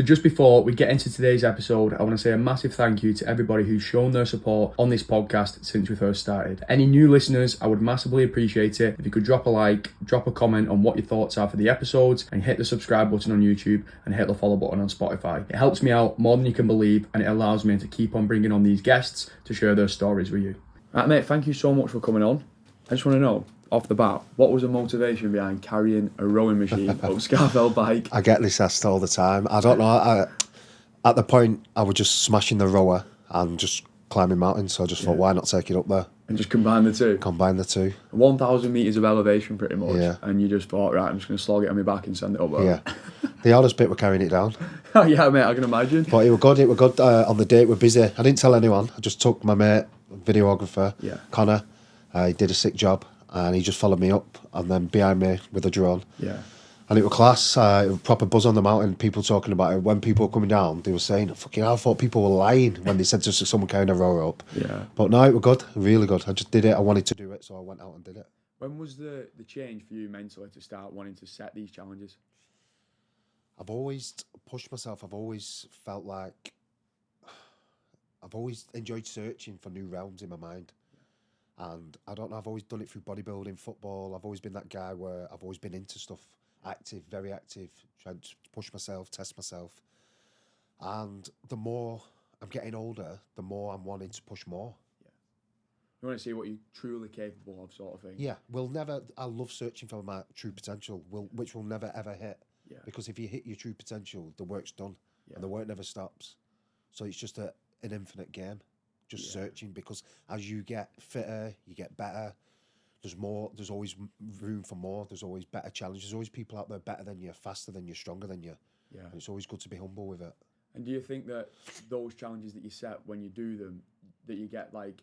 So just before we get into today's episode, I want to say a massive thank you to everybody who's shown their support on this podcast since we first started. Any new listeners, I would massively appreciate it if you could drop a like, drop a comment on what your thoughts are for the episodes, and hit the subscribe button on YouTube and hit the follow button on Spotify. It helps me out more than you can believe, and it allows me to keep on bringing on these guests to share their stories with you. Right, mate, thank you so much for coming on. I just want to know, off the bat, what was the motivation behind carrying a rowing machine up Scafell Pike? I get this asked all the time. I don't know. At the point, I was just smashing the rower and just climbing mountains. So I just thought, why not take it up there? And just combine the two? Combine the two. 1,000 metres of elevation, pretty much. Yeah. And you just thought, right, I'm just going to slog it on my back and send it up there. Yeah. The hardest bit were carrying it down. Oh, yeah, mate, I can imagine. But it was good. It was good. On the day, we're busy. I didn't tell anyone. I just took my mate, videographer, Connor. He did a sick job. And he just followed me up, and then behind me with a drone. Yeah. And it was class. It was proper buzz on the mountain. People talking about it. When people were coming down, they were saying, "Fucking hell, I thought people were lying when they said to someone carrying a rower up." Yeah. But no, it was good. Really good. I just did it. I wanted to do it, so I went out and did it. When was the change for you mentally to start wanting to set these challenges? I've always pushed myself. I've always felt like I've always enjoyed searching for new realms in my mind. And I don't know, I've always done it through bodybuilding, football. I've always been that guy where I've always been into stuff, active, very active, trying to push myself, test myself. And the more I'm getting older, the more I'm wanting to push more. Yeah. You want to see what you're truly capable of, sort of thing. Yeah, I love searching for my true potential, which will never ever hit. Yeah. Because if you hit your true potential, the work's done. Yeah. And the work never stops. So it's just an infinite game. Just searching, because as you get fitter, you get better. There's more. There's always room for more. There's always better challenges. There's always people out there better than you, faster than you, stronger than you. Yeah. And it's always good to be humble with it. And do you think that those challenges that you set, when you do them, that you get like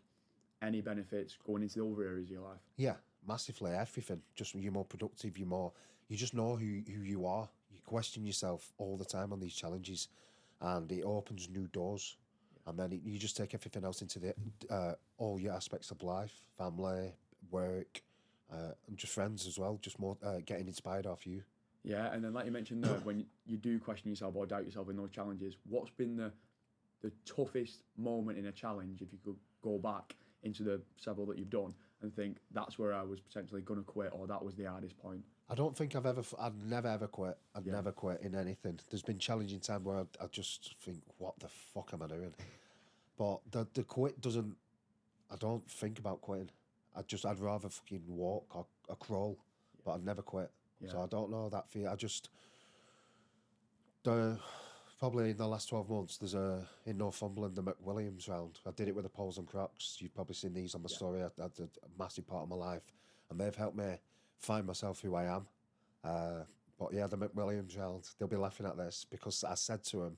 any benefits going into the other areas of your life? Yeah, massively. Everything. Just you're more productive. You just know who you are. You question yourself all the time on these challenges, and it opens new doors. And then you just take everything else into all your aspects of life, family, work, and just friends as well, just more getting inspired off you. Yeah, and then like you mentioned there, when you do question yourself or doubt yourself in those challenges, what's been the toughest moment in a challenge, if you could go back into the several that you've done and think, that's where I was potentially going to quit, or that was the hardest point? I don't think I'd never ever quit. I'd never quit in anything. There's been challenging times where I just think, what the fuck am I doing? But the quit doesn't, I don't think about quitting. I'd rather fucking walk or crawl, but I'd never quit. Yeah. So I don't know that fear. Probably in the last 12 months, there's in Northumberland, the McWilliams round. I did it with the poles and crocs. You've probably seen these on my story. I had a massive part of my life, and they've helped me find myself who I am. But yeah, the McWilliams round, they'll be laughing at this because I said to them,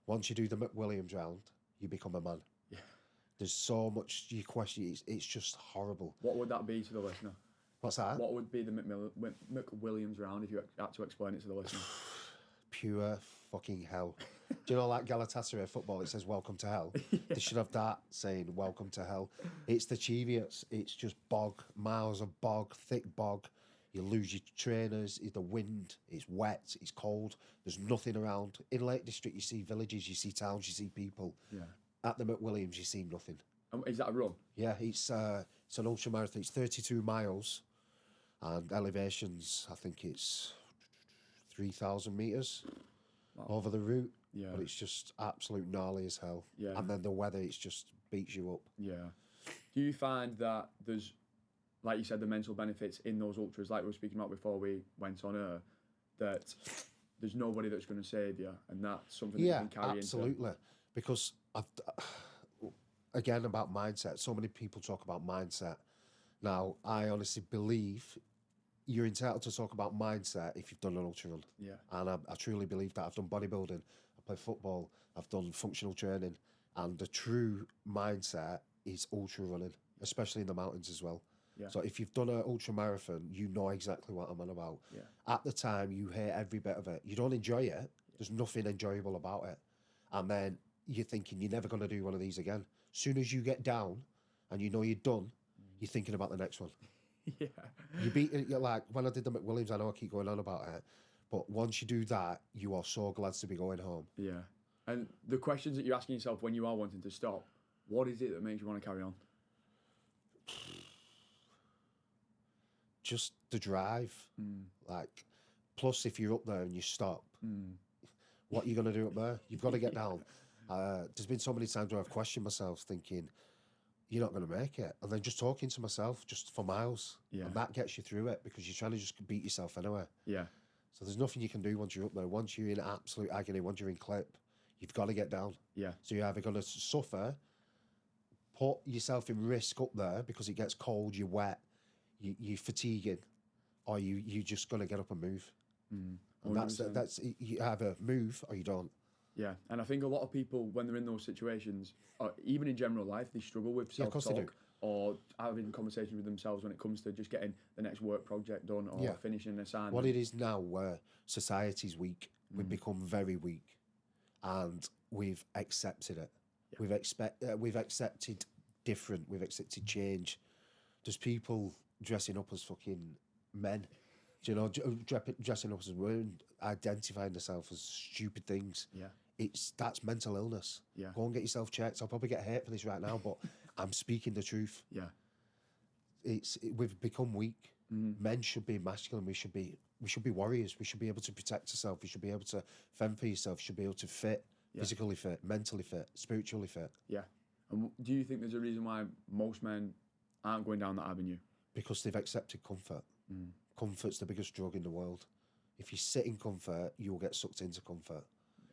once you do the McWilliams round, you become a man. Yeah. There's so much you question. It's just horrible. What would that be to the listener? What's that? What would be the McWilliams round if you had to explain it to the listener? Pure fucking hell. Do you know, like Galatasaray football, it says welcome to hell? Yeah. They should have that saying welcome to hell. It's the Cheviot. It's just bog, miles of bog, thick bog. You lose your trainers, the wind, it's wet, it's cold, there's nothing around. In Lake District, you see villages, you see towns, you see people. Yeah. At the McWilliams, you see nothing. Is that a run? Yeah, it's an ultra marathon. It's 32 miles, and elevations, I think it's 3,000 metres over the route. Yeah. But it's just absolute gnarly as hell. Yeah. And then the weather, it just beats you up. Yeah. Do you find that there's, like you said, the mental benefits in those ultras, like we were speaking about before we went on air, that there's nobody that's going to save you, and that's something that you can carry absolutely. Because again, about mindset, so many people talk about mindset. Now, I honestly believe you're entitled to talk about mindset if you've done an ultra run. Yeah. And I truly believe that. I've done bodybuilding, I play football, I've done functional training, and the true mindset is ultra running, especially in the mountains as well. Yeah. So if you've done an ultra marathon, you know exactly what I'm on about. Yeah. At the time, you hate every bit of it. You don't enjoy it. There's nothing enjoyable about it. And then you're thinking you're never going to do one of these again. As soon as you get down and you know you're done, you're thinking about the next one. Yeah. You're like, when I did the McWilliams, I know I keep going on about it, But once you do that, you are so glad to be going home. Yeah. And the questions that you're asking yourself when you are wanting to stop, what is it that makes you want to carry on? Just the drive. Like, plus if you're up there and you stop, what are you going to do up there? You've got to get down. There's been so many times where I've questioned myself thinking, you're not going to make it. And then just talking to myself just for miles. Yeah. And that gets you through it because you're trying to just beat yourself anyway. Yeah. So there's nothing you can do once you're up there. Once you're in absolute agony, once you're in clip, you've got to get down. Yeah. So you're either going to suffer, put yourself in risk up there because it gets cold, you're wet, you're fatiguing, or you're just going to get up and move. And that's you either move or you don't. Yeah, and I think a lot of people, when they're in those situations, or even in general life, they struggle with self-talk or having conversations with themselves when it comes to just getting the next work project done or finishing an assignment. What it is now, where society's weak, we've become very weak, and we've accepted it. Yeah. We've accepted different. We've accepted change. There's people dressing up as fucking men. Do you know, dressing up as women, identifying themselves as stupid things. Yeah. That's mental illness. Yeah. Go and get yourself checked. I'll probably get hate for this right now, but I'm speaking the truth. Yeah. We've become weak. Men should be masculine. We should be warriors. We should be able to protect ourselves. We should be able to fend for yourself. You should be able to fit, physically fit, mentally fit, spiritually fit. Yeah. And do you think there's a reason why most men aren't going down that avenue? Because they've accepted comfort. Comfort's the biggest drug in the world. If you sit in comfort, you'll get sucked into comfort.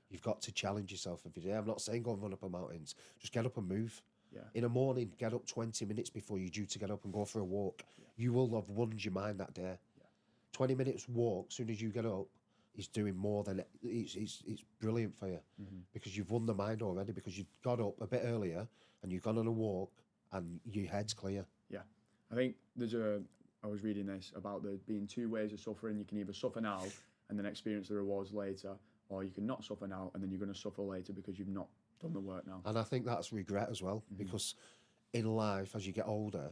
You've got to challenge yourself every day. I'm not saying go and run up a mountains. Just get up and move. Yeah. In the morning, get up 20 minutes before you're due to get up and go for a walk. You will have won your mind that day. 20 minutes walk, as soon as you get up, is doing more than... It's brilliant for you. Because you've won the mind already, because you've got up a bit earlier and you've gone on a walk and your head's clear. Yeah. I think I was reading this about there being two ways of suffering. You can either suffer now and then experience the rewards later, or you can not suffer now and then you're going to suffer later because you've not done the work now. And I think that's regret as well, because in life, as you get older,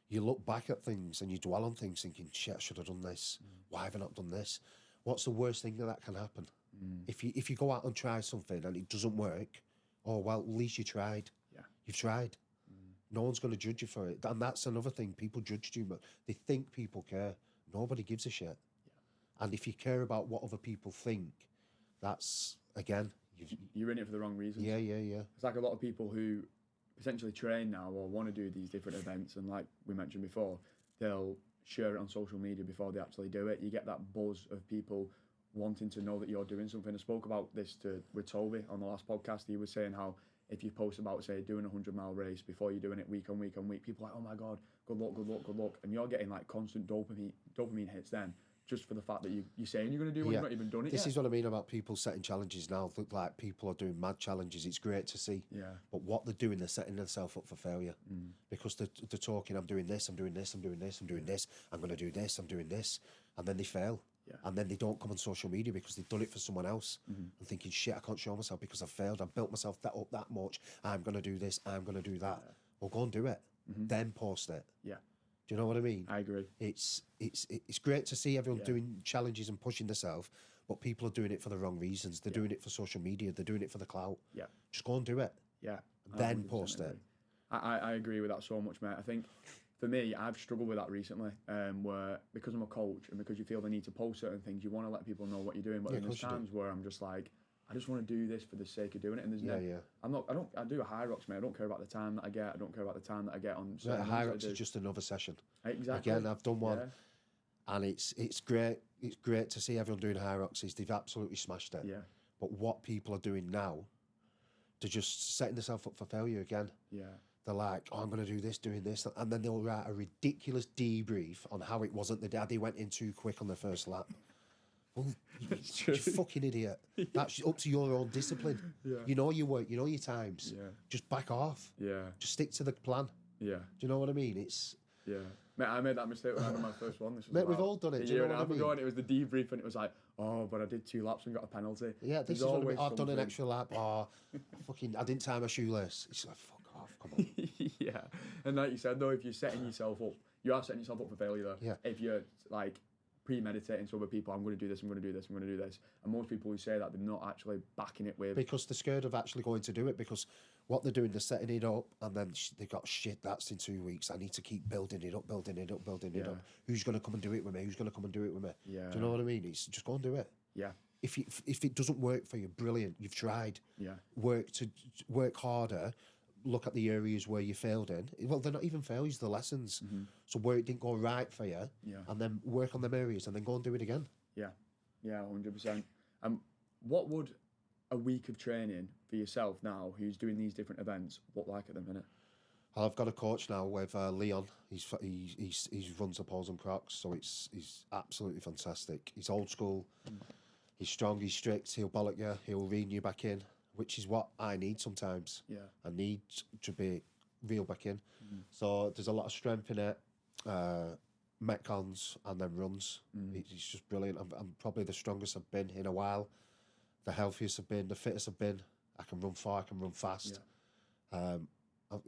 you look back at things and you dwell on things thinking, shit, I should have done this. Why have I not done this? What's the worst thing that can happen? If you go out and try something and it doesn't work, oh, well, at least you tried. Yeah. You've tried. No one's going to judge you for it. And that's another thing. People judge too much. They think people care. Nobody gives a shit. Yeah. And if you care about what other people think, that's, again... You're in it for the wrong reasons. Yeah. It's like a lot of people who essentially train now or want to do these different events, and like we mentioned before, they'll share it on social media before they actually do it. You get that buzz of people wanting to know that you're doing something. I spoke about this with Toby on the last podcast. He was saying how if you post about, say, doing a 100-mile race before you're doing it week on week on week, people are like, oh my God, good luck. And you're getting like constant dopamine hits then, just for the fact that you're saying you're going to do when you've not even done it This yet. is what I mean about people setting challenges now. Look like people are doing mad challenges. It's great to see. Yeah. But what they're doing, they're setting themselves up for failure. Because they're talking, I'm doing this, I'm doing this, I'm doing this, I'm doing this, I'm going to do this, I'm doing this. And then they fail. Yeah. And then they don't come on social media because they've done it for someone else and thinking, shit, I can't show myself because I've failed. I've built myself up that much. I'm going to do this. I'm going to do that. Yeah. Well, go and do it. Then post it. Yeah. Do you know what I mean? I agree. It's great to see everyone doing challenges and pushing themselves, but people are doing it for the wrong reasons. They're doing it for social media. They're doing it for the clout. Yeah. Just go and do it. Yeah. Then post it. I agree with that so much, mate. I think for me, I've struggled with that recently, where because I'm a coach and because you feel the need to post certain things, you want to let people know what you're doing. But there's times where I'm just like, I just want to do this for the sake of doing it. And there's I do a high rocks, mate. I don't care about the time that I get. I don't care about the time that I get on. Yeah, high rocks is just another session. Exactly. Again, I've done one, and it's great. It's great to see everyone doing high rocks. They've absolutely smashed it. Yeah. But what people are doing now, they're just setting themselves up for failure again. Yeah. They're like, oh, I'm going to do this, doing this. And then they'll write a ridiculous debrief on how it wasn't the day they went in too quick on the first lap. Well, you fucking idiot. That's up to your own discipline. Yeah. You know your work, you know your times. Yeah. Just back off. Yeah. Just stick to the plan. Yeah. Do you know what I mean? Yeah. Mate, I made that mistake when I did my first one. This was Mate, we've all done it. Do you know what I mean? Ago, and it was the debrief, and it was like, oh, but I did 2 laps and got a penalty. Yeah, this is what I mean. I've done an extra lap. Oh, fucking, I didn't tie my shoelace. It's like, fuck off, come on. Yeah. And like you said, though, if you're setting yourself up, you are setting yourself up for failure, though. Yeah. If you're, like, premeditating to other people, I'm going to do this, I'm going to do this, I'm going to do this. And most people who say that, they're not actually backing it with... Because they're scared of actually going to do it, because what they're doing, they're setting it up, and then they've got, shit, that's in 2 weeks. I need to keep building it up, building it up, building it up. Who's going to come and do it with me? Who's going to come and do it with me? Yeah. Do you know what I mean? It's just go and do it. Yeah. If it doesn't work for you, brilliant. You've tried. Yeah. Work harder. Look at the areas where you failed in. Well, they're not even failures, they're lessons. So where it didn't go right for you, and then work on them areas, and then go and do it again. Yeah, 100%. What would a week of training for yourself now, who's doing these different events, look like at the minute? I've got a coach now with Leon. He runs the poles and crocs, so he's absolutely fantastic. He's old school. He's strong. He's strict. He'll bollock you. He'll rein you back in, which is what I need sometimes. Yeah, I need to be reeled back in. So there's a lot of strength in it. Metcons and then runs. He's just brilliant. I'm probably the strongest I've been in a while. The healthiest I've been. The fittest I've been. I can run far. I can run fast.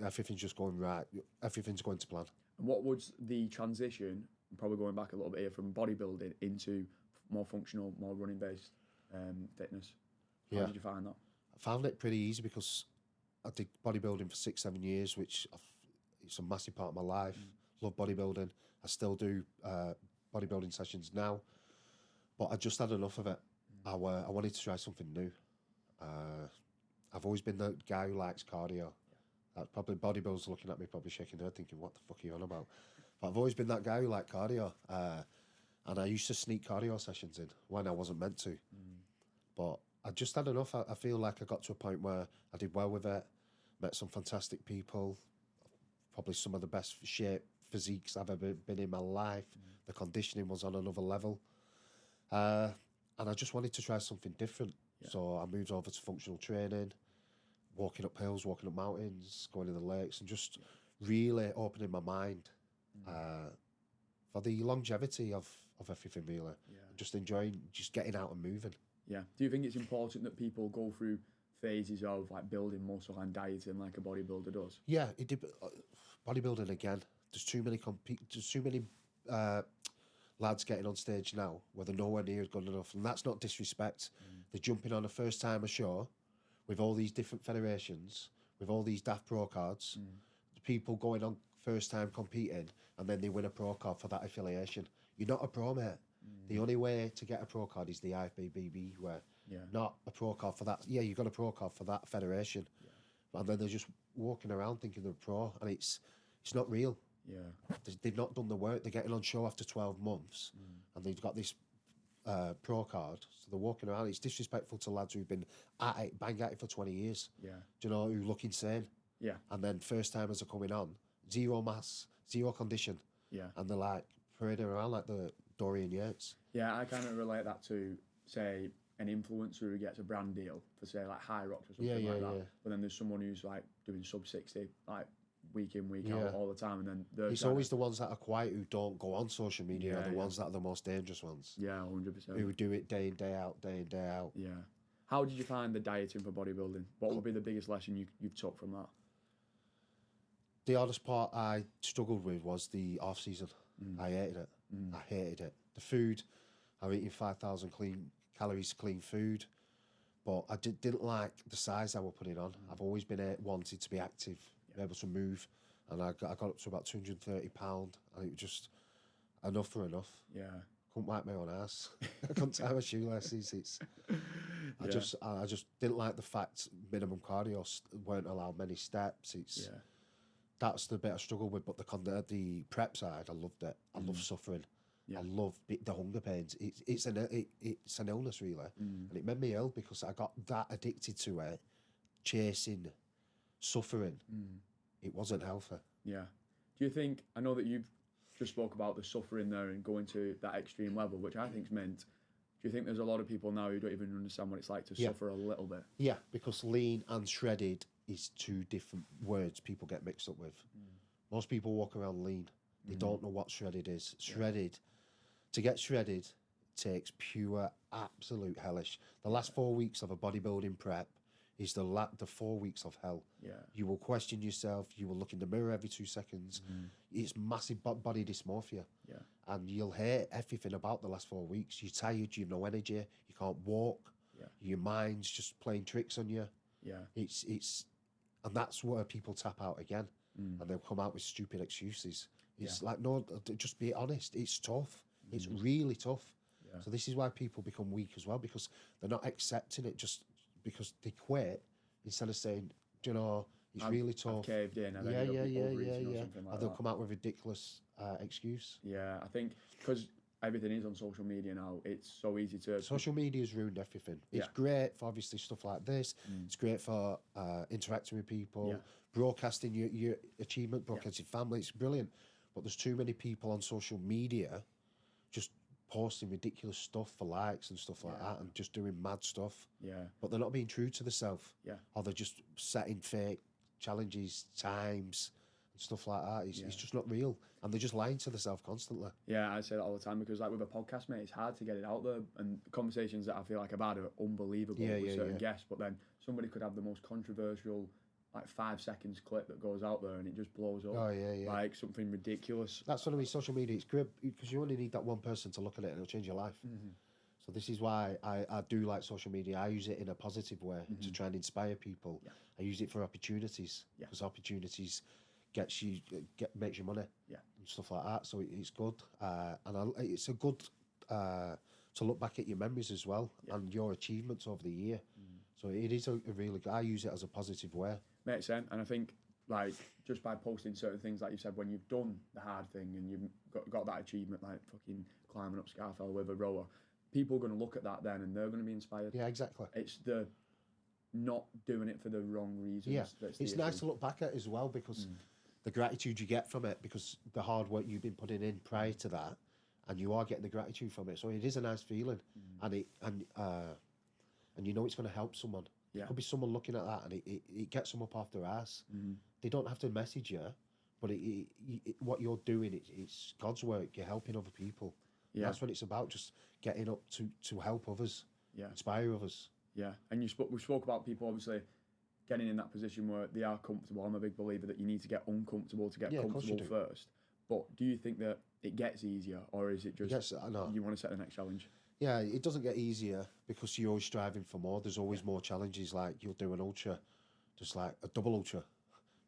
Everything's just going right. Everything's going to plan. And what was the transition, probably going back a little bit here, from bodybuilding into more functional, more running-based fitness? How did you find that? I found it pretty easy because I did bodybuilding for 6-7 years, which it's a massive part of my life. Love bodybuilding. I still do bodybuilding sessions now, but I just had enough of it. I wanted to try something new. I've always been the guy who likes cardio. Probably bodybuilders looking at me, probably shaking their head, thinking, "What the fuck are you on about?" But I've always been that guy who liked cardio, and I used to sneak cardio sessions in when I wasn't meant to. But I just had enough. I feel like I got to a point where I did well with it, met some fantastic people, probably some of the best shape physiques I've ever been in my life. The conditioning was on another level, and I just wanted to try something different. So I moved over to functional training, walking up hills, walking up mountains, going to the lakes, and just really opening my mind for the longevity of everything, really. Just enjoying just getting out and moving. Yeah. Do you think it's important that people go through phases of like building muscle and dieting like a bodybuilder does? Yeah, it did. Bodybuilding again. There's too many lads getting on stage now where they're nowhere near good enough, and that's not disrespect. They're jumping on a first timer show with all these different federations, with all these daft pro cards. People going on first time competing, and then they win a pro card for that affiliation. You're not a pro, mate. The only way to get a pro card is the IFBB, where not a pro card for that. Yeah, you got a pro card for that federation, and then they're just walking around thinking they're a pro, and it's not real. They've not done the work. They're getting on show after 12 months, and they've got this pro card, so they're walking around. It's disrespectful to lads who've been at it, bang at it for 20 years. Do you know, who look insane? And then first timers are coming on, zero mass, zero condition. And they're like parading around like the Dorian Yates. I kind of relate that to, say, an influencer who gets a brand deal for, say, like High Rocks or something like that. But then there's someone who's like doing sub 60, like week in, week out, all the time, and then it's always the ones that are quiet who don't go on social media are the ones that are the most dangerous ones. 100%. Who do it day in, day out, day in, day out. How did you find the dieting for bodybuilding? What would be the biggest lesson you've took from that? The hardest part I struggled with was the off season. I hated it. I hated it. The food, I was eating 5,000 calories clean food, but I didn't like the size I was putting on. I've always been wanted to be active, be able to move, and I got up to about 230 pounds, and it was just enough for enough. Couldn't wipe my own ass. I couldn't tie my shoelaces. I just didn't like the fact minimum cardio weren't allowed many steps. That's the bit I struggled with, but the prep side, I loved it. I love suffering. I love the hunger pains. It's an illness, really, and it made me ill because I got that addicted to it, chasing, suffering. It wasn't healthy. Do you think, I know that you've just spoke about the suffering there and going to that extreme level, which I think's meant. Do you think there's a lot of people now who don't even understand what it's like to suffer a little bit? Yeah, because lean and shredded is two different words people get mixed up with. Most people walk around lean. They don't know what shredded is. Shredded, to get shredded takes pure, absolute hellish. The last 4 weeks of a bodybuilding prep is the 4 weeks of hell. Yeah. You will question yourself. You will look in the mirror every 2 seconds. It's massive body dysmorphia. Yeah. And you'll hate everything about the last 4 weeks. You're tired. You have no energy. You can't walk. Yeah. Your mind's just playing tricks on you. Yeah. And that's where people tap out again, and they'll come out with stupid excuses. It's like, no, just be honest. It's tough. It's really tough. Yeah. So this is why people become weak as well, because they're not accepting it just because they quit instead of saying, do you know, it's really tough. I've caved in. Yeah. Like And they'll come out with ridiculous excuse. Yeah, I think because everything is on social media now, it's so easy to... Social media's ruined everything. It's great for obviously stuff like this. It's great for interacting with people, broadcasting your achievement, broadcasting family. It's brilliant. But there's too many people on social media just posting ridiculous stuff for likes and stuff like that, and just doing mad stuff. Yeah. But they're not being true to themselves. Yeah. Or they're just setting fake challenges, times, and stuff like that. It's just not real. And they're just lying to themselves constantly. Yeah, I say that all the time because, like, with a podcast, mate, it's hard to get it out there. And conversations that I feel like I've had are unbelievable with certain guests. But then somebody could have the most controversial, like, 5 seconds clip that goes out there and it just blows up. Oh, yeah. Like something ridiculous. That's what I mean. Social media, it's great because you only need that one person to look at it and it'll change your life. So this is why I do like social media. I use it in a positive way to try and inspire people. Yeah. I use it for opportunities because opportunities makes you money and stuff like that. So it's good, and it's a good to look back at your memories as well and your achievements over the year. So it is a really good. I use it as a positive way. Makes sense, and I think like just by posting certain things, like you said, when you've done the hard thing and you've got that achievement, like fucking climbing up Scafell with a rower, people are going to look at that then and they're going to be inspired. Yeah, exactly. It's the not doing it for the wrong reasons. Yeah, that's it's nice to look back at as well because the gratitude you get from it, because the hard work you've been putting in prior to that, and you are getting the gratitude from it. So it is a nice feeling, and you know it's going to help someone. Yeah. It could be someone looking at that and it gets them up off their ass. They don't have to message you, but what you're doing, it's God's work. You're helping other people. Yeah. That's what it's about, just getting up to help others, inspire others. Yeah, and we spoke about people obviously getting in that position where they are comfortable. I'm a big believer that you need to get uncomfortable to get comfortable first. But do you think that it gets easier, or is it just you want to set the next challenge? Yeah, it doesn't get easier because you're always striving for more. There's always more challenges. Like you'll do an ultra, just like a double ultra.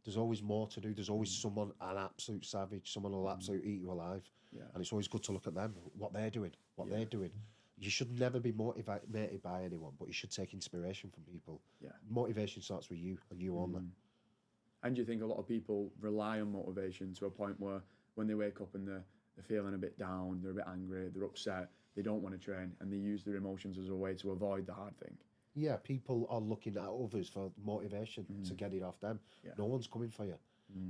There's always more to do. There's always someone, an absolute savage, someone who'll absolutely eat you alive. Yeah. And it's always good to look at them, what they're doing, they're doing. You should never be motivated by anyone, but you should take inspiration from people. Yeah. Motivation starts with you and you only. And do you think a lot of people rely on motivation to a point where when they wake up and they're feeling a bit down, they're a bit angry, they're upset, they don't want to train, and they use their emotions as a way to avoid the hard thing? Yeah, people are looking at others for motivation to get it off them. Yeah. No one's coming for you.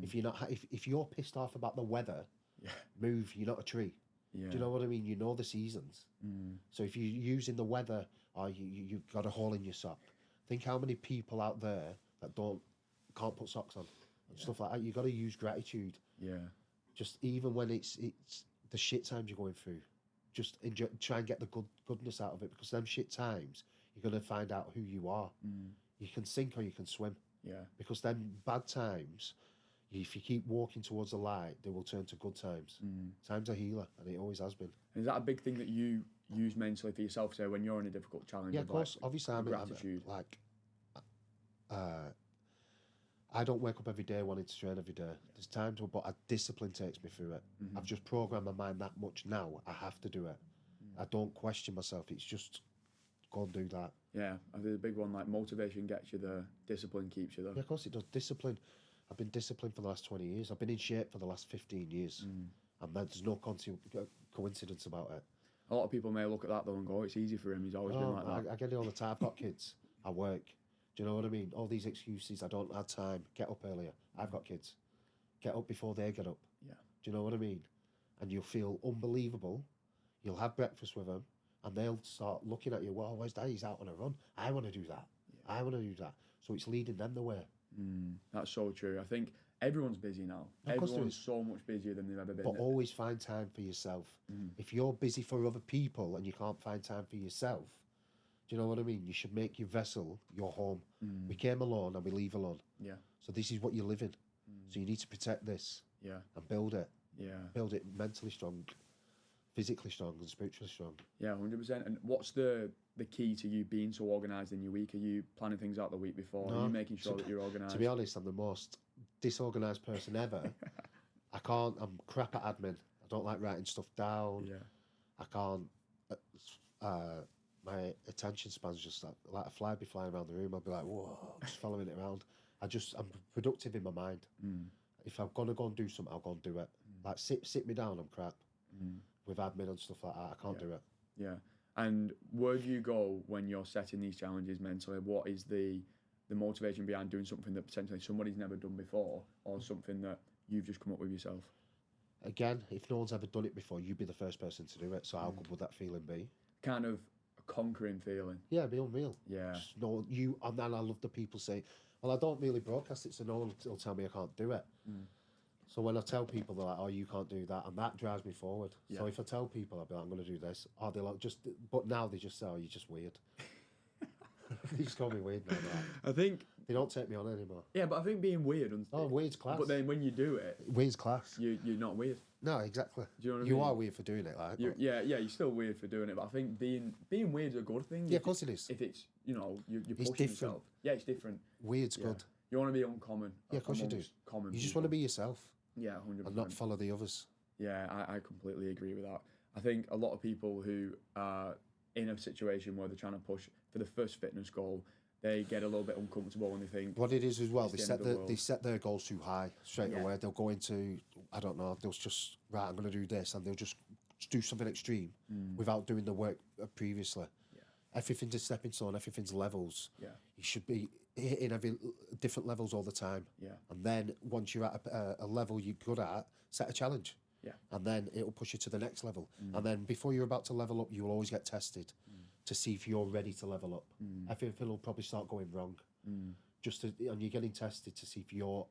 If you're not, if you're pissed off about the weather, move. You're not a tree. Yeah. Do you know what I mean? You know the seasons. So if you're using the weather, or you've got a hole in your sock, think how many people out there that can't put socks on and stuff like that. You got to use gratitude. Yeah. Just even when it's the shit times you're going through, just enjoy, try and get the goodness out of it, because them shit times you're going to find out who you are. You can sink or you can swim. Yeah. Because then bad times, if you keep walking towards the light, they will turn to good times. Time's a healer, and it always has been. And is that a big thing that you use mentally for yourself, say, when you're in a difficult challenge? Yeah, of course. Obviously, I'm like, I don't wake up every day wanting to train every day. There's times, but a discipline takes me through it. I've just programmed my mind that much now. I have to do it. I don't question myself. It's just go and do that. Yeah, I think the big one, like motivation gets you there, discipline keeps you there. Yeah, of course it does. Discipline. I've been disciplined for the last 20 years. I've been in shape for the last 15 years. And there's no coincidence about it. A lot of people may look at that though and go, it's easy for him, he's always been like that. I get it all the time. I've got kids. I work. Do you know what I mean? All these excuses, I don't have time. Get up earlier. I've got kids. Get up before they get up. Yeah. Do you know what I mean? And you'll feel unbelievable. You'll have breakfast with them, and they'll start looking at you, well, where's Dad? He's out on a run. I want to do that. Yeah. I want to do that. So it's leading them the way. That's so true. I think everyone's busy now. Everyone's so much busier than they've ever been. But always find time for yourself. If you're busy for other people and you can't find time for yourself, Do you know what I mean? You should make your vessel your home. We came alone and we leave alone. Yeah. So this is what you're living. So you need to protect this. Yeah. And build it. Yeah. Build it mentally strong, physically strong, and spiritually strong. Yeah, 100%. And what's the key to you being so organised in your week? Are you planning things out the week before? Are you making sure that you're organised? To be honest, I'm the most disorganised person ever. I'm crap at admin. I don't like writing stuff down. Yeah. I can't. My attention span's just like a fly be flying around the room. I'll be like, whoa, just following it around. I'm productive in my mind. If I'm gonna go and do something, I'll go and do it. Like sit me down, I'm crap. With admin and stuff like that, I can't do it. Yeah. And where do you go when you're setting these challenges mentally? What is the motivation behind doing something that potentially somebody's never done before, or something that you've just come up with yourself? Again, if no one's ever done it before, you'd be the first person to do it. So how good would that feeling be? Kind of a conquering feeling. Yeah, it'd be unreal. Yeah. Just no, and then I love the people say, well, I don't really broadcast it, so no one will tell me I can't do it. So when I tell people, they're like, oh, you can't do that, and that drives me forward. So if I tell people, I'll be like, I'm going to do this, or they're like, but now they just say, oh, you're just weird. They just call me weird now. I think they don't take me on anymore. Yeah, but I think being weird. Weird's class. But then when you do it, weird's class. You're not weird. No, exactly. Do you know what I mean? mean? Are weird for doing it, like. Yeah, you're still weird for doing it. But I think being weird's a good thing. Yeah, of course it is. If it's you're it's pushing different. yourself. Yeah, it's different. Weird's good. You want to be uncommon. Yeah, of course you do. Common. You just want to be yourself. Yeah, 100%. And not follow the others. Yeah, I completely agree with that. I think a lot of people who are in a situation where they're trying to push for the first fitness goal, they get a little bit uncomfortable when they think. What it is as well, they they set their goals too high straight away. They'll go into, I don't know, they'll just, right, I'm going to do this, and they'll just do something extreme without doing the work previously. Yeah. Everything's a stepping stone, everything's levels. Yeah. You should be hitting every different levels all the time. Yeah. And then once you're at a level you're good at, set a challenge. Yeah. And then it'll push you to the next level. And then before you're about to level up, you will always get tested to see if you're ready to level up. Everything will probably start going wrong. And you're getting tested to see if you're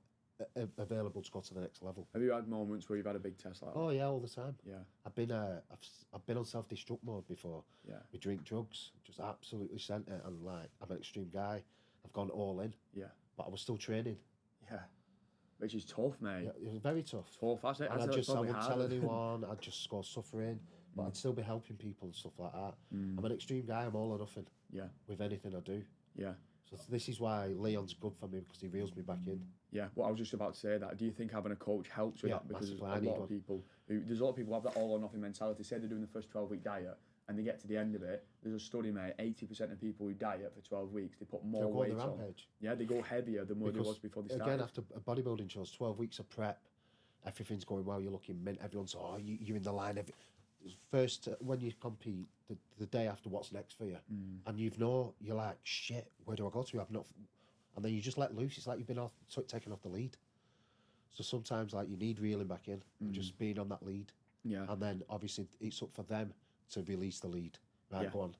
available to go to the next level. Have you had moments where you've had a big test like that? Oh yeah, all the time. Yeah. I've been on self-destruct mode before. Yeah. We drink drugs, just absolutely sent it, and like I'm an extreme guy. I've gone all in. Yeah. But I was still training. Yeah. Which is tough, mate. Yeah, it was very tough. Tough, that's it. And I wouldn't tell anyone. I'd just go suffering, but I'd still be helping people and stuff like that. I'm an extreme guy. I'm all or nothing. Yeah. With anything I do. Yeah. So this is why Leon's good for me, because he reels me back in. Yeah. Well, I was just about to say that. Do you think having a coach helps with that? Because there's a lot of people who have that all or nothing mentality. Say they're doing the first 12-week diet, and they get to the end of it. There's a study, mate. 80% of people who diet for 12 weeks, they put more weight on. Yeah, they go heavier than where they was before they started. Again, after a bodybuilding shows, 12 weeks of prep, everything's going well. You're looking mint. Everyone's you're in the line. First, when you compete, the day after, what's next for you? And you're like, shit, where do I go to? I've not, and then you just let loose. It's like you've been taken off the lead. So sometimes, like, you need reeling back in, and just being on that lead. Yeah. And then obviously it's up for them to release the lead. Right, go on.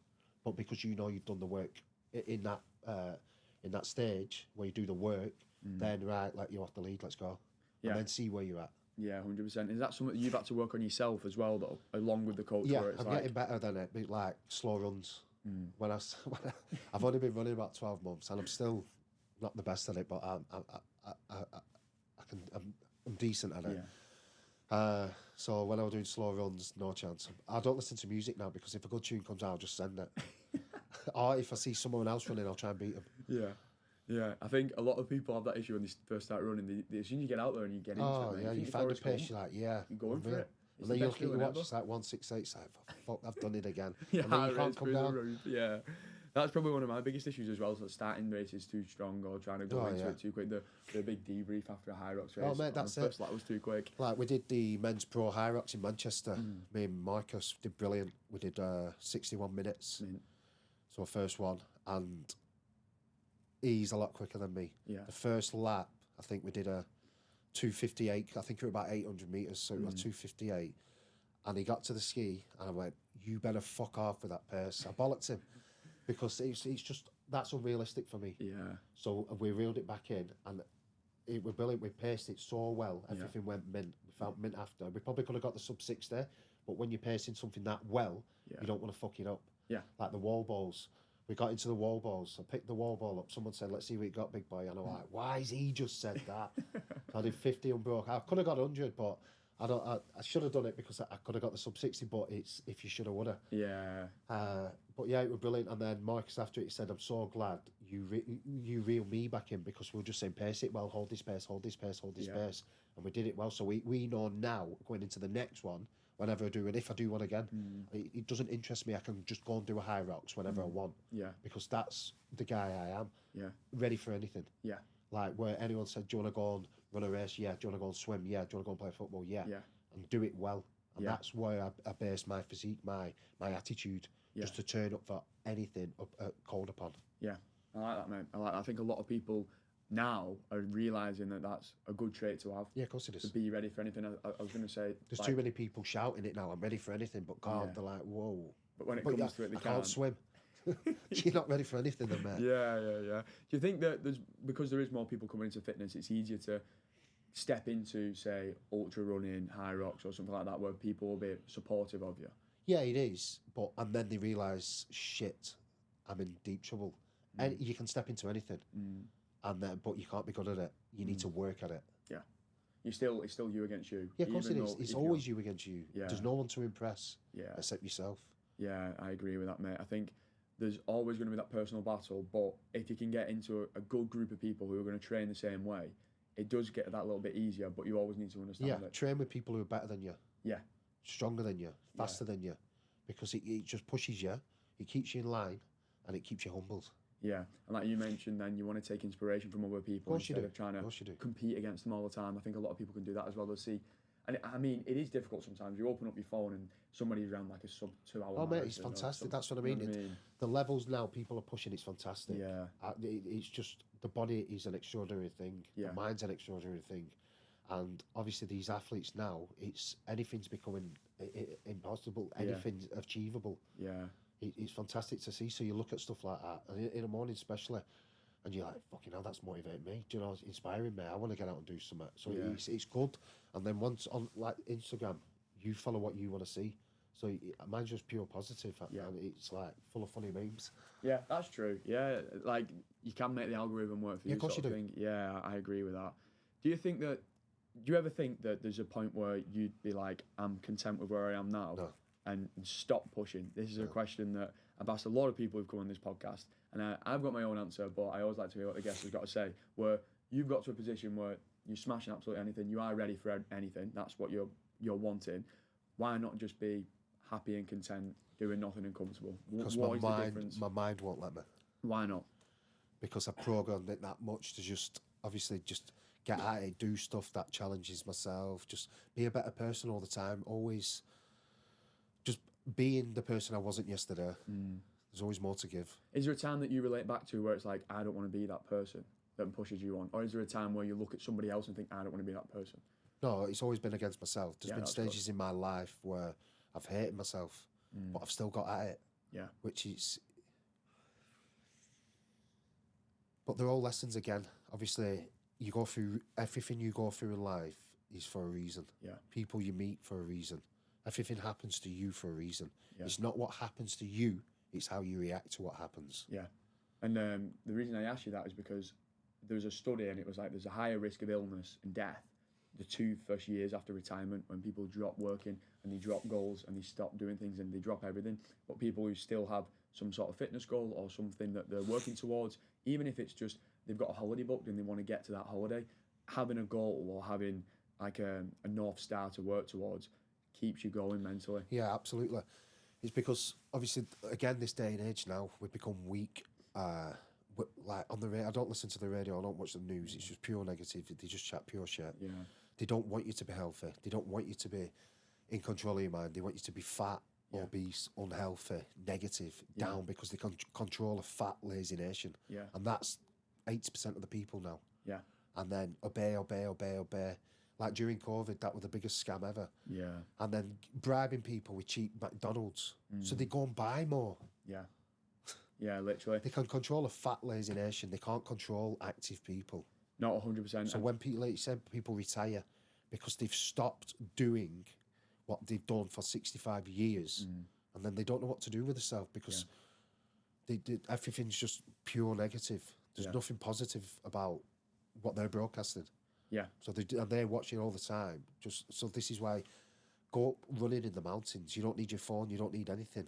But because you've done the work in that stage where you do the work, then right, let you off the lead. Let's go. Yeah. And then see where you're at. Yeah, 100%. Is that something that you've had to work on yourself as well, though, along with the coach? Yeah, I'm getting better than it. But like slow runs. When I've only been running about 12 months, and I'm still not the best at it, but I'm decent at it. Yeah. So when I was doing slow runs, no chance. I don't listen to music now, because if a good tune comes out, I'll just send it. Or if I see someone else running, I'll try and beat them. Yeah. Yeah, I think a lot of people have that issue when they first start running. As soon as you get out there and you get into it, yeah, you find the pace, you're like, yeah. You're going for it. And then you look at your watch, it's like 1:68, it's like, fuck, I've done it again. Yeah, and then you can't come down. Yeah. That's probably one of my biggest issues as well, so starting races too strong or trying to go into it too quick. The big debrief after a high rocks race. Oh, mate, that's it. The first lap was too quick. Like, we did the men's pro high rocks in Manchester. Me and Marcus did brilliant. We did 61 minutes. So first one, and he's a lot quicker than me. Yeah. The first lap, I think we did a 2:58. I think we were about 800 metres, so it was 2:58. And he got to the ski, and I went, you better fuck off with that pace. I bollocked him, because it's just, that's unrealistic for me. Yeah. So we reeled it back in, and it was brilliant. We paced it so well. Everything went mint. We felt mint after. We probably could have got the sub 60, but when you're pacing something that well, you don't want to fuck it up. Yeah. Like the wall balls. We got into the wall balls. I picked the wall ball up. Someone said, "Let's see what you got, big boy." And I'm like, "Why has he just said that?" So I did 50 unbroke. I could have got 100, but I should have done it because I could have got the sub 60. But it's if you should have, woulda. Yeah. But yeah, it was brilliant. And then Marcus after it he said, "I'm so glad you reel me back in because we were just saying pace it well, hold this pace, hold this pace, hold this pace, and we did it well. So we know now going into the next one." Whenever I do, and if I do one again, it doesn't interest me. I can just go and do a high rocks whenever I want. Yeah. Because that's the guy I am. Yeah. Ready for anything. Yeah. Like where anyone said, "Do you want to go and run a race?" Yeah. "Do you want to go and swim?" Yeah. "Do you want to go and play football?" Yeah. Yeah. And do it well. And Yeah. that's where I base my physique, my attitude, just to turn up for anything called upon. Yeah. I like that, mate. I think a lot of people now are realising that that's a good trait to have. Yeah, of course it is. To be ready for anything. I was going to say... There's too many people shouting it now, "I'm ready for anything," but God, they're like, whoa. But when it comes to it, they can't swim. You're not ready for anything then, mate. Yeah. Do you think that because there is more people coming into fitness, it's easier to step into, say, ultra running, high rocks or something like that, where people will be supportive of you? Yeah, it is. And then they realise, shit, I'm in deep trouble. And you can step into anything. But you can't be good at it. You need to work at it. Yeah. It's still you against you. Yeah, of course it is. It's always you against you. Yeah. There's no one to impress. Yeah. Except yourself. Yeah, I agree with that, mate. I think there's always going to be that personal battle, but if you can get into a good group of people who are going to train the same way, it does get that little bit easier, but you always need to understand it. Train with people who are better than you. Yeah. Stronger than you. Faster than you. Because it just pushes you, it keeps you in line, and it keeps you humbled. Yeah, and like you mentioned, then you want to take inspiration from other people instead of trying to compete against them all the time. I think a lot of people can do that as well. They'll see, and I mean, it is difficult sometimes. You open up your phone and somebody's around like a sub 2 hour. Oh mate, it's fantastic. That's what I mean. The levels now people are pushing, it's fantastic. Yeah, it's just the body is an extraordinary thing. Yeah. The mind's an extraordinary thing, and obviously these athletes now, it's anything's becoming impossible. Anything's achievable. Yeah. It's fantastic to see. So you look at stuff like that, and in the morning especially, and you're like, fucking hell, that's motivating me. Do you know, it's inspiring me. I want to get out and do something. So it's good. And then once on like Instagram, you follow what you want to see. So mine's just pure positive, and it's like full of funny memes. Yeah, that's true. Yeah, like you can make the algorithm work for you. Of course you do. Thing. Yeah, I agree with that. Do you ever think that there's a point where you'd be like, I'm content with where I am now? No. And stop pushing? This is a question that I've asked a lot of people who've come on this podcast, and I've got my own answer, but I always like to hear what the guest has got to say. Where you've got to a position where you're smashing absolutely anything, you are ready for anything, that's what you're wanting. Why not just be happy and content, doing nothing and comfortable? Because what is the difference? My mind won't let me. Why not? Because I programmed it that much to just get at it, do stuff that challenges myself, just be a better person all the time, always. Just being the person I wasn't yesterday. There's always more to give. Is there a time that you relate back to where it's like, I don't want to be that person that pushes you on? Or is there a time where you look at somebody else and think, I don't want to be that person? No, it's always been against myself. There's been stages in my life where I've hated myself, but I've still got at it. Yeah. Which is... But they're all lessons again. Obviously, you go through... Everything you go through in life is for a reason. Yeah. People you meet for a reason. Everything happens to you for a reason. Yeah. It's not what happens to you, it's how you react to what happens. Yeah. And the reason I asked you that is because there was a study and it was like there's a higher risk of illness and death the 2 first years after retirement when people drop working and they drop goals and they stop doing things and they drop everything. But people who still have some sort of fitness goal or something that they're working towards, even if it's just they've got a holiday booked and they want to get to that holiday, having a goal or having like a North Star to work towards keeps you going mentally. Yeah, absolutely. It's because obviously, again, this day and age now, we've become weak. Like on the radio, I don't listen to the radio. I don't watch the news. It's just pure negative. They just chat pure shit. Yeah. They don't want you to be healthy. They don't want you to be in control of your mind. They want you to be fat, obese, unhealthy, negative, down because they control a fat, lazy nation. Yeah. And that's 80% of the people now. Yeah. And then obey. Like during COVID, that was the biggest scam ever. Yeah. And then bribing people with cheap McDonald's. So they go and buy more. Yeah. Yeah, literally. They can control a fat, lazy nation. They can't control active people. Not 100%. So when people, like you said, people retire because they've stopped doing what they've done for 65 years and then they don't know what to do with themselves because everything's just pure negative. There's nothing positive about what they're broadcasting. Yeah. So they're watching all the time. So this is why, go running in the mountains. You don't need your phone. You don't need anything.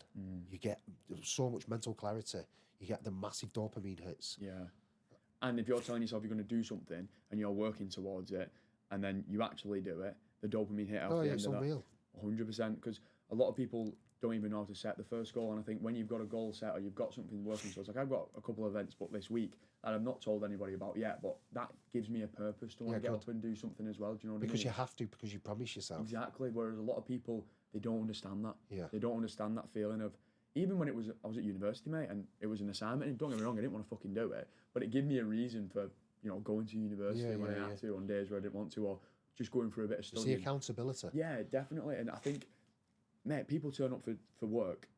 You get so much mental clarity. You get the massive dopamine hits. Yeah. And if you're telling yourself you're going to do something and you're working towards it, and then you actually do it, the dopamine hit at the end it's of unreal. that, 100%. Because a lot of people don't even know how to set the first goal. And I think when you've got a goal set or you've got something working towards, like I've got a couple of events booked this week that I've not told anybody about yet, but that gives me a purpose to want to get up and do something as well. Do you know what I mean? Because you have to, because you promise yourself. Exactly. Whereas a lot of people, they don't understand that. Yeah. They don't understand that feeling of, even when I was at university, mate, and it was an assignment, and don't get me wrong, I didn't want to fucking do it, but it gave me a reason for, going to university when I had to, on days where I didn't want to, or just going for a bit of studying. It's the accountability. Yeah, definitely. And I think, mate, people turn up for work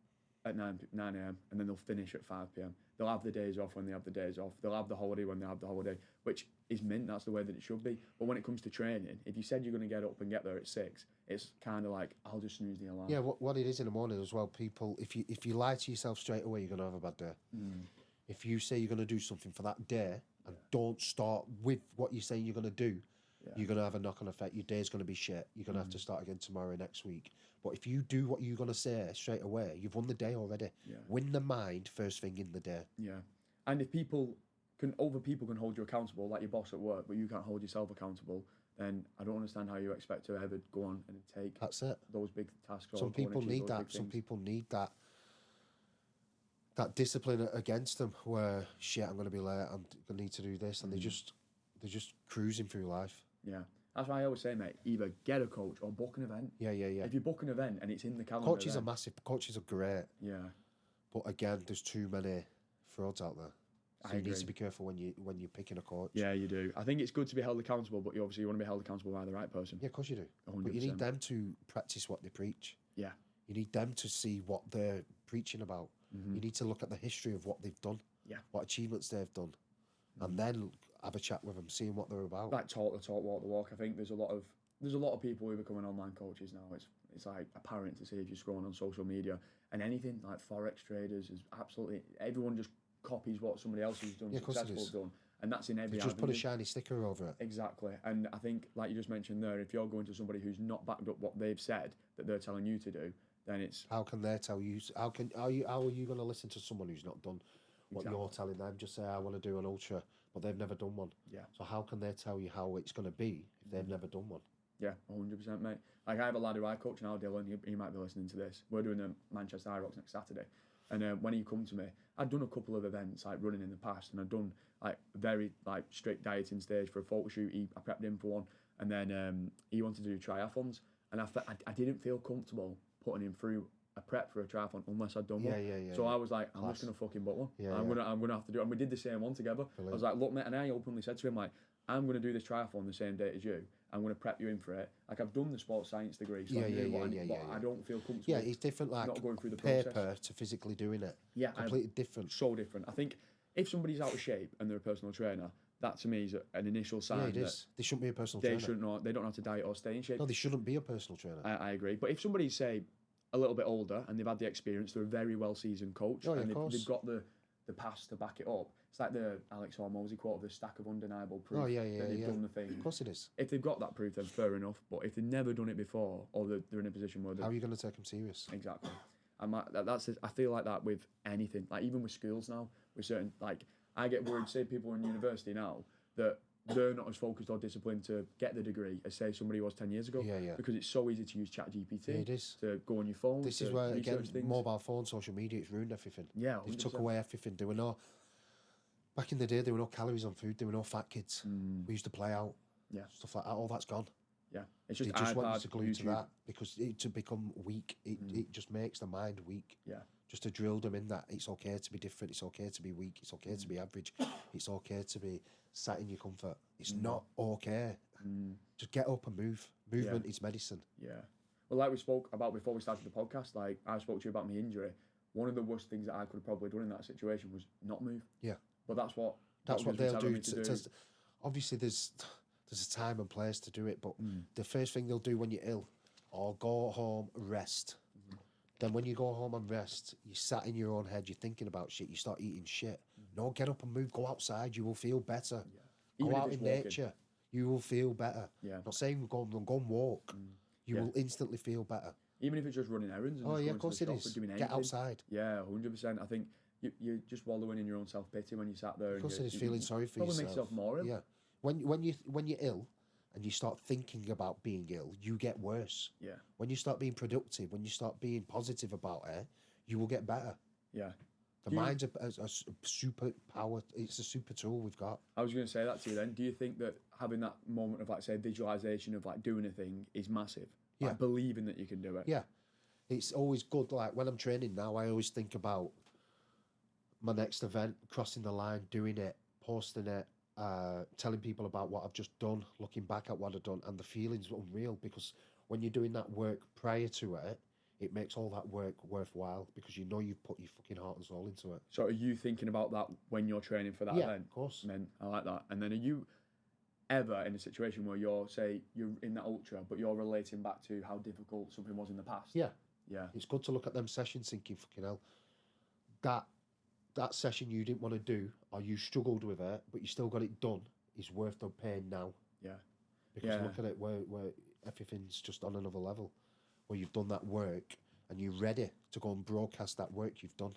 at 9 a.m. and then they'll finish at 5 p.m. They'll have the days off when they have the days off. They'll have the holiday when they have the holiday, which is mint. That's the way that it should be. But when it comes to training, if you said you're going to get up and get there at 6, it's kind of like, I'll just snooze the alarm. Yeah, what it is in the morning as well, people, if you lie to yourself straight away, you're going to have a bad day. If you say you're going to do something for that day and don't start with what you're saying you're going to do, you're going to have a knock-on effect. Your day's going to be shit. You're going to have to start again tomorrow, next week. But if you do what you're going to say straight away, you've won the day already. Yeah. Win the mind first thing in the day. Yeah. And if other people can hold you accountable, like your boss at work, but you can't hold yourself accountable, then I don't understand how you expect to ever go on and take those big tasks. Some people need that. Some people need that discipline against them where, shit, I'm going to be late, I'm going to need to do this, and they're just cruising through life. Yeah. That's why I always say, mate, either get a coach or book an event. Yeah. If you book an event and it's in the calendar... Coaches are great. Yeah. But again, there's too many frauds out there. So you need to be careful when you're picking a coach. Yeah, you do. I think it's good to be held accountable, but you obviously want to be held accountable by the right person. Yeah, of course you do. 100%. But you need them to practice what they preach. Yeah. You need them to see what they're preaching about. You need to look at the history of what they've done. Yeah. What achievements they've done. And then have a chat with them, seeing what they're about. Like talk the talk, walk the walk. I think there's a lot of people who are becoming online coaches now. It's like apparent to see if you're scrolling on social media, and anything like forex traders is absolutely, everyone just copies what somebody else who's done successful done, and that's in every. Just put a shiny sticker over it. Exactly, and I think like you just mentioned there, if you're going to somebody who's not backed up what they've said that they're telling you to do, then it's how can they tell you? How are you going to listen to someone who's not done what you're telling them? Just say I want to do an ultra, but they've never done one. Yeah. So how can they tell you how it's going to be if they've never done one? Yeah, 100%, mate. Like I have a lad who I coach now, Dylan. He might be listening to this. We're doing the Manchester Irox next Saturday, and when he come to me, I'd done a couple of events like running in the past, and I'd done like very like strict dieting stage for a photo shoot. I prepped him for one, and then he wanted to do triathlons, and I didn't feel comfortable putting him through a prep for a triathlon unless I'd done one. So I was like, I'm just gonna fucking book one. I'm gonna have to do it. And we did the same one together. Brilliant. I was like, look, mate, and I openly said to him, like, I'm gonna do this triathlon the same date as you. I'm gonna prep you in for it. Like I've done the sports science degree, so I don't feel comfortable. Yeah, it's different. Like not going through the paper process. To physically doing it. Yeah, completely different. So different. I think if somebody's out of shape and they're a personal trainer, that to me is an initial sign. Yeah, it is. They shouldn't be a personal trainer. They don't have to diet or stay in shape. No, they shouldn't be a personal trainer. I agree. But if somebody's, say, a little bit older and they've had the experience, they're a very well seasoned coach, and they've got the past to back it up. It's like the Alex Hormozy quote of the stack of undeniable proof that they've done the thing. Of course it is. If they've got that proof, then fair enough. But if they've never done it before, or they're in a position where how are you going to take them serious? Exactly. And I feel like that with anything, like even with schools now, with certain, like I get worried, say people in university now, that they're not as focused or disciplined to get the degree as say somebody was 10 years ago. Because it's so easy to use ChatGPT. It is. To go on your phone. This is where again mobile phone, social media, it's ruined everything. Yeah, they've took away everything. There were no, back in the day, there were no calories on food. There were no fat kids. We used to play out. Yeah, stuff like that. All that's gone. Yeah, it's just they just iPad, want to glue YouTube. to that because to become weak, it just makes the mind weak. Yeah. Just to drill them in that it's okay to be different, it's okay to be weak, it's okay to be average, it's okay to be sat in your comfort. It's not okay. Just get up and move. Movement is medicine. Yeah. Well, like we spoke about before we started the podcast, like I spoke to you about my injury. One of the worst things that I could have probably done in that situation was not move. Yeah. But that's what they'll do. Obviously, there's a time and place to do it, but the first thing they'll do when you're ill, or go home, rest. Then when you go home and rest, you're sat in your own head, you're thinking about shit, you start eating shit. No, get up and move, go outside, you will feel better. Yeah. Go out in nature, you will feel better. Yeah. Not saying go and walk. You will instantly feel better. Even if it's just running errands and just of course going to it the shop is. or doing Get anything. outside. Yeah, 100%. I think you're just wallowing in your own self-pity when you sat there. Of course and it is, feeling sorry for probably yourself. makes yourself more ill. Yeah. When you're ill and you start thinking about being ill, you get worse. Yeah. When you start being productive, when you start being positive about it, you will get better. Yeah. The mind's a super power. It's a super tool we've got. I was going to say that to you then. Do you think that having that moment of, like, say, visualization of, like, doing a thing is massive? Like, believing that you can do it? Yeah. It's always good. Like, when I'm training now, I always think about my next event, crossing the line, doing it, posting it, telling people about what I've just done, looking back at what I've done, and the feeling's unreal, because when you're doing that work prior to it, it makes all that work worthwhile, because you know you've put your fucking heart and soul into it. So are you thinking about that when you're training for that event? Yeah, of course. Man, I like that. And then are you ever in a situation where you're in that ultra, but you're relating back to how difficult something was in the past? Yeah. Yeah. It's good to look at them sessions thinking, fucking hell, that session you didn't want to do, or you struggled with it, but you still got it done, is worth the pain now. Yeah. Because look at it, where everything's just on another level, where you've done that work and you're ready to go and broadcast that work you've done.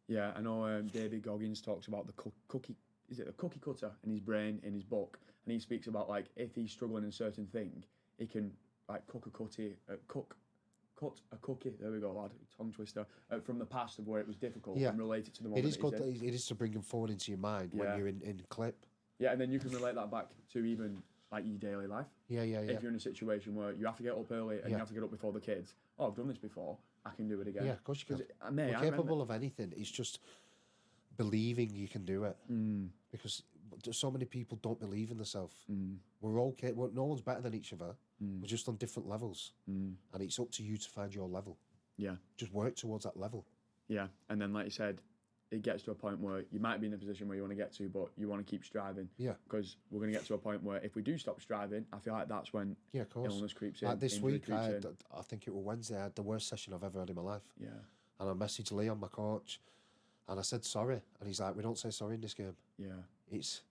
Yeah, I know David Goggins talks about the cookie cutter in his brain in his book, and he speaks about, like, if he's struggling in a certain thing, he can, like, cut a cookie. There we go, lad. Tongue twister from the past of where it was difficult and relate it to the moment. It is good. It is to bring them forward into your mind when you're in clip. Yeah, and then you can relate that back to even, like, your daily life. Yeah. If you're in a situation where you have to get up early and you have to get up before the kids, I've done this before, I can do it again. Yeah, of course you can. We're capable of anything. It's just believing you can do it. Because so many people don't believe in themselves. We're all no one's better than each other. We're just on different levels. And it's up to you to find your level. Yeah. Just work towards that level. Yeah, and then, like you said, it gets to a point where you might be in a position where you want to get to, but you want to keep striving. Yeah. Because we're going to get to a point where if we do stop striving, I feel like that's when of course. illness creeps in. Like this week, I think it was Wednesday, I had the worst session I've ever had in my life. Yeah. And I messaged Leon, my coach, and I said sorry. And he's like, we don't say sorry in this game. Yeah. It's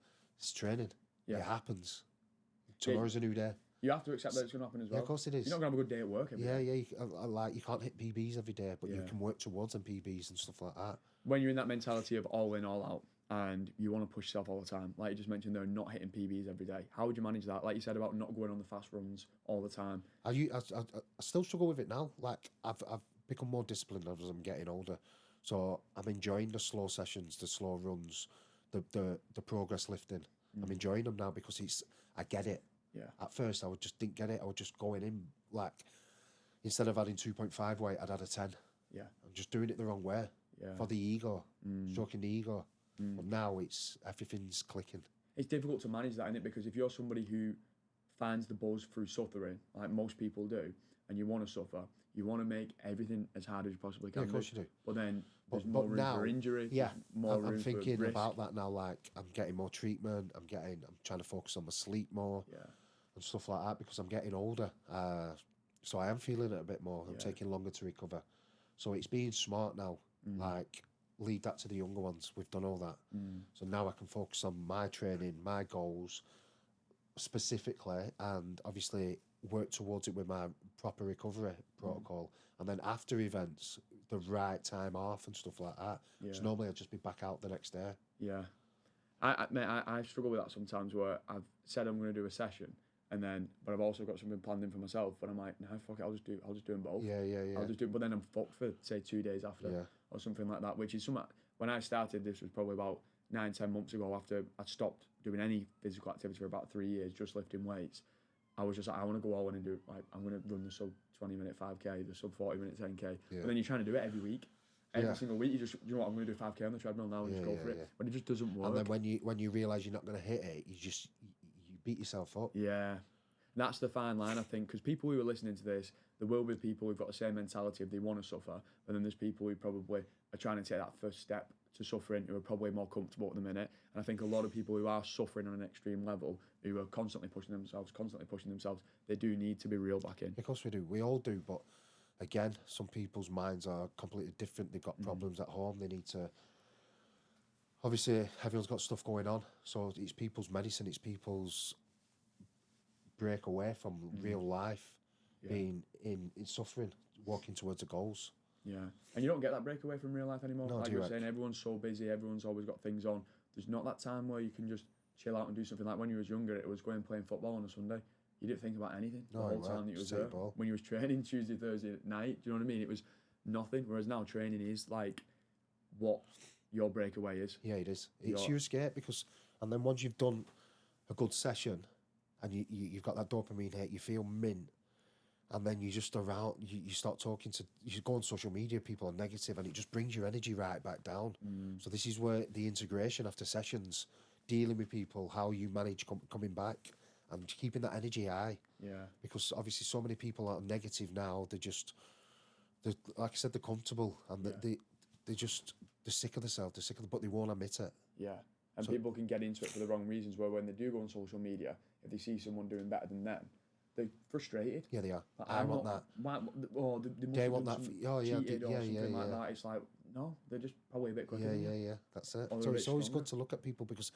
training. Yeah. It happens. Tomorrow's a new day. You have to accept that it's going to happen as well. Yeah, of course it is. You're not going to have a good day at work every day. You can't hit PBs every day, but you can work towards them PBs and stuff like that. When you're in that mentality of all in, all out, and you want to push yourself all the time, like you just mentioned there, not hitting PBs every day, how would you manage that? Like you said about not going on the fast runs all the time. I still struggle with it now. Like I've become more disciplined as I'm getting older. So I'm enjoying the slow sessions, the slow runs, the progress lifting. I'm enjoying them now because I get it. Yeah. At first, I just didn't get it. I was just going in, like, instead of adding 2.5 weight, I'd add a 10. Yeah. I'm just doing it the wrong way. Yeah. For the ego, stroking the ego. But now everything's clicking. It's difficult to manage that, isn't it? Because if you're somebody who finds the buzz through suffering, like most people do, and you want to suffer, you want to make everything as hard as you possibly can. Yeah, of course you do. But then there's more room for injury. Yeah, I'm thinking about that now. Like I'm getting more treatment. I'm trying to focus on my sleep more. Yeah. And stuff like that because I'm getting older. So I am feeling it a bit more. I'm taking longer to recover. So it's being smart now. Like leave that to the younger ones. We've done all that. So now I can focus on my training, my goals specifically, and obviously work towards it with my proper recovery protocol. And then after events, the right time off and stuff like that. Yeah. So normally I'll just be back out the next day. Yeah. I struggle with that sometimes where I've said I'm going to do a session but I've also got something planned in for myself, but I'm like, no, fuck it, I'll just do them both. Yeah. I'll just do it, but then I'm fucked for say 2 days after or something like that, which is something. When I started, this was probably about 9-10 months ago after I'd stopped doing any physical activity for about 3 years, just lifting weights. I was just like, I want to go all in and do, like, I'm going to run the sub 20-minute 5K, the sub 40-minute 10K. Yeah. But then you're trying to do it every week. Every single week, you know what, I'm going to do 5K on the treadmill now and just go for it. But it just doesn't work. And then when you realise you're not going to hit it, you beat yourself up. Yeah. That's the fine line, I think, because people who are listening to this, there will be people who've got the same mentality of they want to suffer, but then there's people who probably are trying to take that first step to suffering who are probably more comfortable at the minute. And I think a lot of people who are suffering on an extreme level, who are constantly pushing themselves, they do need to be reeled back in. Of course we do. We all do, but again, some people's minds are completely different. They've got problems at home. They need to. Obviously, everyone's got stuff going on, so it's people's medicine. It's people's break away from real life, being in suffering, walking towards the goals. Yeah, and you don't get that break away from real life anymore. No, like you were saying, everyone's so busy. Everyone's always got things on. There's not that time where you can just chill out and do something. Like when you was younger, it was going and playing football on a Sunday. You didn't think about anything the whole time that you was there. When you was training Tuesday, Thursday night, do you know what I mean? It was nothing. Whereas now training is like what your breakaway is. Yeah, it is. It's your escape and then once you've done a good session and you've got that dopamine hit, you feel mint, and then you just you start talking to, you go on social media, people are negative, and it just brings your energy right back down. So this is where the integration after sessions, dealing with people, how you manage coming back and keeping that energy high. Yeah. Because obviously so many people are negative now. They're like I said, they're comfortable, and they're sick of themselves, but they won't admit it. Yeah. And so, people can get into it for the wrong reasons, where when they do go on social media, if they see someone doing better than them, they're frustrated. Yeah, they are. Like, I want that. Or they want that. Cheated or something like that. It's like, no, they're just probably a bit quicker. Yeah. That's it. So it's always good to look at people, because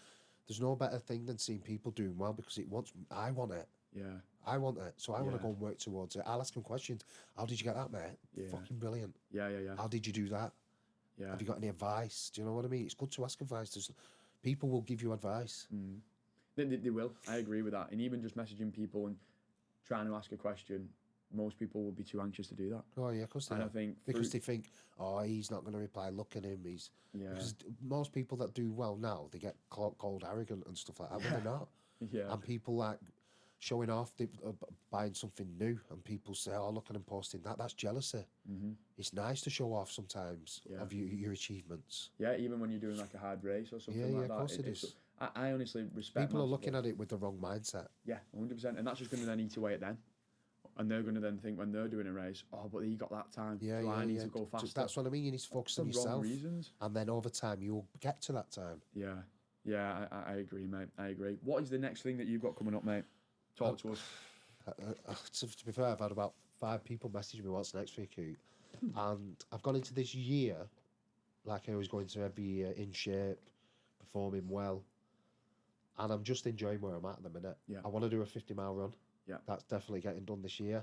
there's no better thing than seeing people doing well, because I want it. Yeah. I want it. So I want to go and work towards it. I'll ask them questions. How did you get that, mate? Yeah. Fucking brilliant. Yeah. How did you do that? Yeah. Have you got any advice? Do you know what I mean? It's good to ask advice. People will give you advice. They will. I agree with that. And even just messaging people and trying to ask a question, most people will be too anxious to do that. Oh yeah, of course they are. I think because they think, oh, he's not going to reply. Look at him. Because most people that do well now, they get called arrogant and stuff like that. But they're not. Yeah. And people like showing off, buying something new, and people say, oh, look at him posting that. That's jealousy. It's nice to show off sometimes of your achievements. Yeah, even when you're doing like a hard race or something like that. Yeah, of course it is. I honestly respect people are looking at it with the wrong mindset. Yeah, 100%. And that's just going to then eat away at them. And they're going to then think when they're doing a race, oh, but he got that time, so I need to go faster. That's what I mean. You need to focus on yourself. Wrong reasons. And then over time, you'll get to that time. Yeah, I agree, mate. I agree. What is the next thing that you've got coming up, mate? Talk to us. To be fair, I've had about 5 people message me what's next for you, Coot. And I've gone into this year like I always go into every year, in shape, performing well. And I'm just enjoying where I'm at the minute. Yeah. I want to do a 50-mile run. Yeah. That's definitely getting done this year.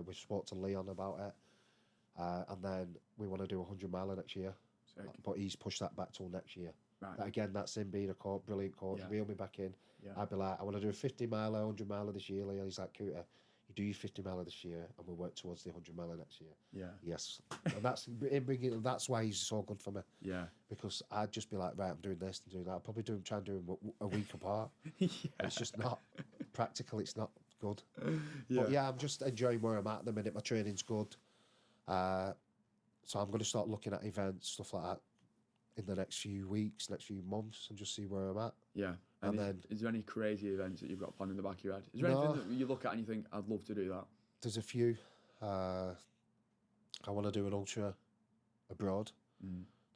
We've spoke to Leon about it. And then we want to do a 100-miler next year. Sick. But he's pushed that back till next year. Right. But again, that's him being a brilliant coach, reel me back in. Yeah. I'd be like, I want to do a 50-miler, 100-miler this year, Leon. He's like, Cooty, you do your 50-miler this year, and we'll work towards the 100-miler next year. Yeah. Yes. And that's why he's so good for me. Yeah. Because I'd just be like, right, I'm doing this and doing that. I'll probably try and do them a week apart. Yeah. It's just not practical. It's not good. Yeah. But yeah, I'm just enjoying where I'm at the minute. My training's good. So I'm going to start looking at events, stuff like that, in the next few weeks, next few months, and just see where I'm at. Yeah. And then, is there any crazy events that you've got planned in the back of your head? Is there anything that you look at and you think, I'd love to do that? There's a few. I want to do an ultra abroad.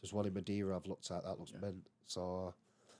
There's one in Madeira I've looked at. That looks mint. So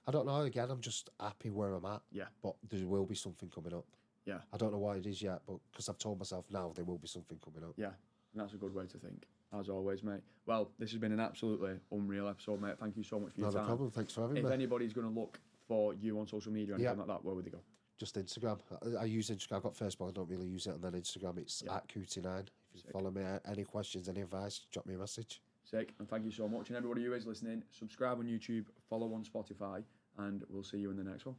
I don't know. Again, I'm just happy where I'm at. Yeah. But there will be something coming up. Yeah. I don't know what it is yet, but because I've told myself now there will be something coming up. Yeah. And that's a good way to think, as always, mate. Well, this has been an absolutely unreal episode, mate. Thank you so much for your time. No problem. Thanks for having me. If anybody's going to look for you on social media or anything like that, where would they go? Just Instagram. I use Instagram. I've got Facebook. I don't really use it. And then Instagram, it's at Cooty9. If you follow me, any questions, any advice, drop me a message. Sick. And thank you so much. And everybody who is listening, subscribe on YouTube, follow on Spotify, and we'll see you in the next one.